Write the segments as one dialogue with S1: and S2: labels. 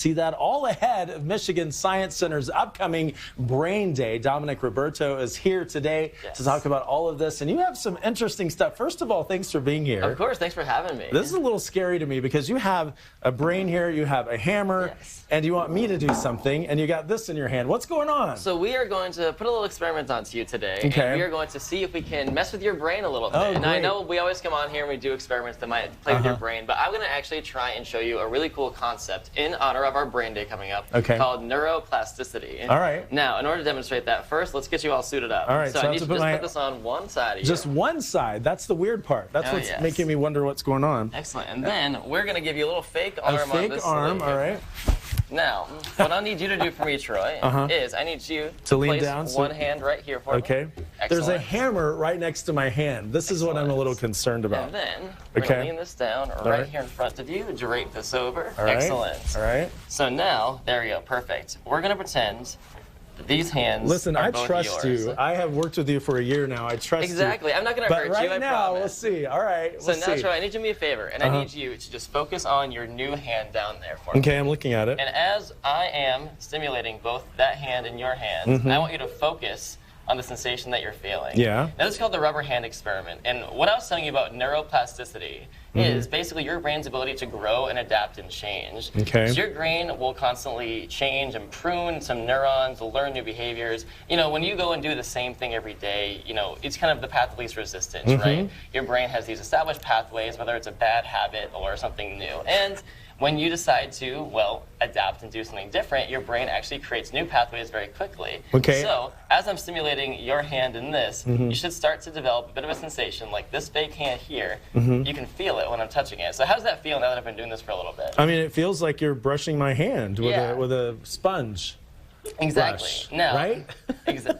S1: See that all ahead of Michigan Science Center's upcoming Brain Day. Dominic Roberto is here today to talk about all of this, and you have some interesting stuff. First of all, thanks for being here.
S2: Of course, thanks for having me.
S1: This is a little scary to me because you have a brain here, you have a hammer, and you want me to do something, and you got this in your hand. What's going on?
S2: So we are going to put a little experiment onto you today, and we are going to see if we can mess with your brain a little bit.
S1: Oh,
S2: and I know we always come on here and we do experiments that might play with your brain, but I'm going to actually try and show you a really cool concept in honor of our Brain Day coming up called Neuroplasticity.
S1: All right.
S2: Now, in order to demonstrate that, first, let's get you all suited up.
S1: All right.
S2: So I need to just put this on one side of you.
S1: Just one side. That's the weird part. That's what's making me wonder what's going on.
S2: Excellent. And then we're going to give you a little fake arm on this
S1: arm, all right.
S2: Now, what I need you to do for me, Troy, is I need you to
S1: lean
S2: place
S1: down,
S2: one hand right here for me.
S1: Okay. There's a hammer right next to my hand. This is what I'm a little concerned about.
S2: And then we're going to lean this down right here in front of you, drape this over.
S1: All right.
S2: Excellent.
S1: All right.
S2: So now, there we go, perfect. We're going to pretend that these hands
S1: Listen,
S2: are
S1: I
S2: both
S1: trust
S2: yours.
S1: you. I have worked with you for a year now. I trust you.
S2: Exactly. I'm not going to hurt you, I
S1: But right now, we'll see. All right,
S2: So now, Troy, I need you to do me a favor, and I need you to just focus on your new hand down there for me.
S1: Okay, I'm looking at it.
S2: And as I am stimulating both that hand and your hand, I want you to focus on the sensation that you're feeling.
S1: Yeah.
S2: Now, this is called the rubber hand experiment. And what I was telling you about neuroplasticity is basically your brain's ability to grow and adapt and change.
S1: Okay.
S2: So your brain will constantly change and prune some neurons, will learn new behaviors. You know, when you go and do the same thing every day, you know, it's kind of the path of least resistance, right? Your brain has these established pathways, whether it's a bad habit or something new. And when you decide to, well, adapt and do something different, your brain actually creates new pathways very quickly.
S1: Okay.
S2: So, as I'm stimulating your hand in this, you should start to develop a bit of a sensation, like this fake hand here. You can feel it when I'm touching it. So how does that feel now that I've been doing this for a little bit?
S1: I mean, it feels like you're brushing my hand with a sponge.
S2: Exactly.
S1: Brush,
S2: now,
S1: right?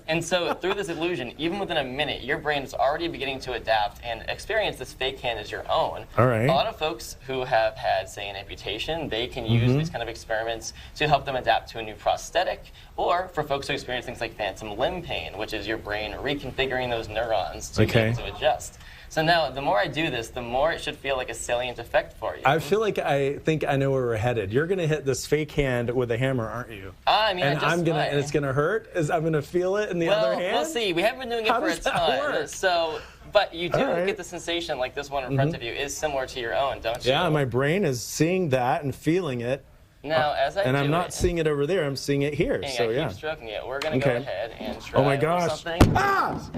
S2: And so through this illusion, even within a minute, your brain is already beginning to adapt and experience this fake hand as your own.
S1: All right.
S2: A lot of folks who have had, say, an amputation, they can use these kind of experiments to help them adapt to a new prosthetic, or for folks who experience things like phantom limb pain, which is your brain reconfiguring those neurons to be able to adjust. So now, the more I do this, the more it should feel like a salient effect for you.
S1: I feel like I think I know where we're headed. You're going to hit this fake hand with a hammer, aren't you?
S2: I mean,
S1: and it's going to hurt? I'm going to feel it in the other hand?
S2: We'll see. We haven't been doing it for a ton. So, but you do get the sensation like this one in front of you is similar to your own, don't you?
S1: Yeah, my brain is seeing that and feeling it.
S2: Now, as I
S1: I'm not seeing it over there. I'm seeing it here.
S2: And
S1: so,
S2: keep stroking it. We're going to go ahead and try
S1: oh my gosh.
S2: something.
S1: Ah!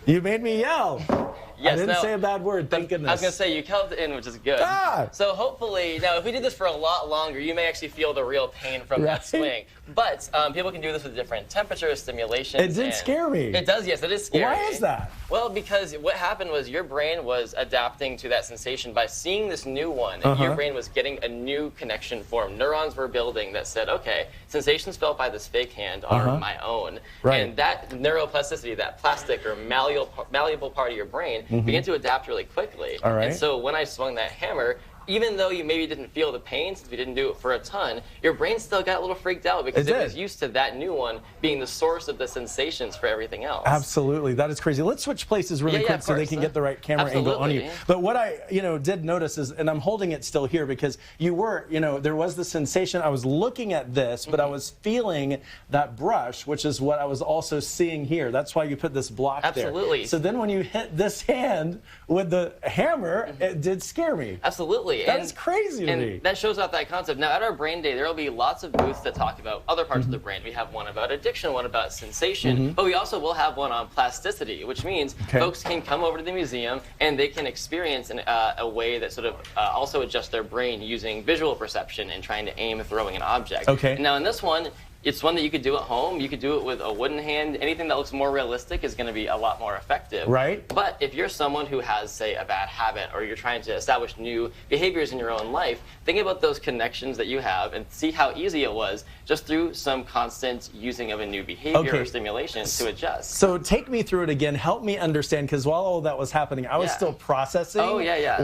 S1: You made me yell.
S2: Yes,
S1: I didn't say a bad word, thank goodness.
S2: I was going to say, you held it in, which is good.
S1: Ah!
S2: So hopefully, now if we did this for a lot longer, you may actually feel the real pain from that swing. But people can do this with different temperatures, stimulations.
S1: It did scare me.
S2: It does, yes, it is scary.
S1: Why is that?
S2: Well, because what happened was your brain was adapting to that sensation by seeing this new one. And your brain was getting a new connection formed. Neurons were building that said, okay, sensations felt by this fake hand are my own.
S1: Right.
S2: And that neuroplasticity, that plastic or malleable part of your brain, began to adapt really quickly.
S1: All right.
S2: And so when I swung that hammer, even though you maybe didn't feel the pain since we didn't do it for a ton, your brain still got a little freaked out because it was used to that new one being the source of the sensations for everything else.
S1: Absolutely. That is crazy. Let's switch places really quick so they can get the right camera angle on you. But what I did notice is, and I'm holding it still here because you were, there was the sensation. I was looking at this, but I was feeling that brush, which is what I was also seeing here. That's why you put this block there.
S2: Absolutely.
S1: So then when you hit this hand with the hammer, it did scare me.
S2: Absolutely.
S1: That is crazy to me.
S2: And that shows off that concept. Now, at our Brain Day, there will be lots of booths that talk about other parts of the brain. We have one about addiction, one about sensation, but we also will have one on plasticity, which means folks can come over to the museum and they can experience a way that sort of also adjusts their brain using visual perception and trying to aim throwing an object.
S1: Okay.
S2: And now, in this one, it's one that you could do at home. You could do it with a wooden hand. Anything that looks more realistic is going to be a lot more effective.
S1: Right.
S2: But if you're someone who has, say, a bad habit, or you're trying to establish new behaviors in your own life, think about those connections that you have and see how easy it was just through some constant using of a new behavior or stimulation to adjust.
S1: So take me through it again. Help me understand, because while all that was happening, I was still processing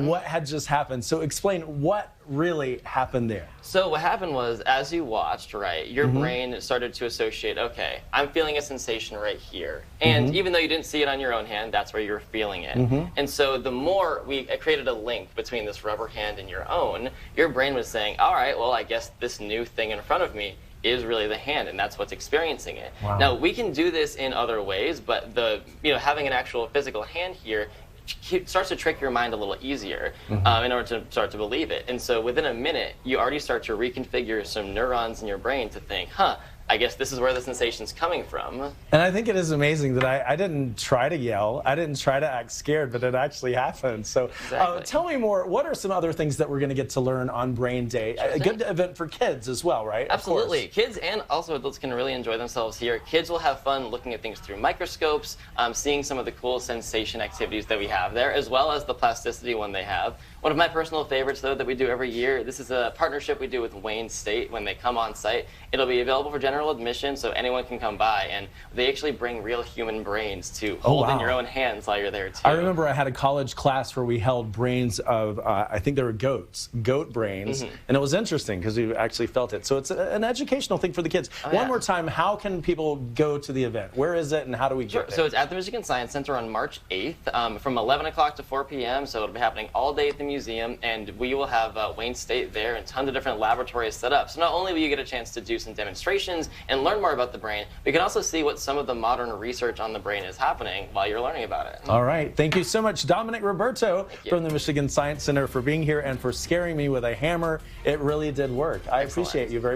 S1: what had just happened. So explain what really happened there?
S2: So what happened was, as you watched, right, your brain started to associate, okay, I'm feeling a sensation right here. And even though you didn't see it on your own hand, that's where you're feeling it. And so the more we created a link between this rubber hand and your own, your brain was saying, all right, well, I guess this new thing in front of me is really the hand, and that's what's experiencing it.
S1: Wow.
S2: Now, we can do this in other ways, but having an actual physical hand here starts to trick your mind a little easier in order to start to believe it. And so within a minute, you already start to reconfigure some neurons in your brain to think, I guess this is where the sensation's coming from.
S1: And I think it is amazing that I didn't try to yell. I didn't try to act scared, but it actually happened. So tell me more. What are some other things that we're going to get to learn on Brain Day? A good event for kids as well, right?
S2: Absolutely. Kids and also adults can really enjoy themselves here. Kids will have fun looking at things through microscopes, seeing some of the cool sensation activities that we have there, as well as the plasticity one they have. One of my personal favorites, though, that we do every year, this is a partnership we do with Wayne State when they come on site. It'll be available for general admission, so anyone can come by, and they actually bring real human brains to hold in your own hands while you're there, too.
S1: I remember I had a college class where we held brains of, I think they were goat brains, and it was interesting because we actually felt it. So it's an educational thing for the kids. One more time, how can people go to the event? Where is it, and how do we get there?
S2: So it's at the Michigan Science Center on March 8th from 11 o'clock to 4 p.m., so it'll be happening all day at the museum, and we will have Wayne State there and tons of different laboratories set up. So not only will you get a chance to do some demonstrations and learn more about the brain, but you can also see what some of the modern research on the brain is happening while you're learning about it.
S1: All right. Thank you so much, Dominic Roberto from the Michigan Science Center, for being here and for scaring me with a hammer. It really did work. I appreciate you very much.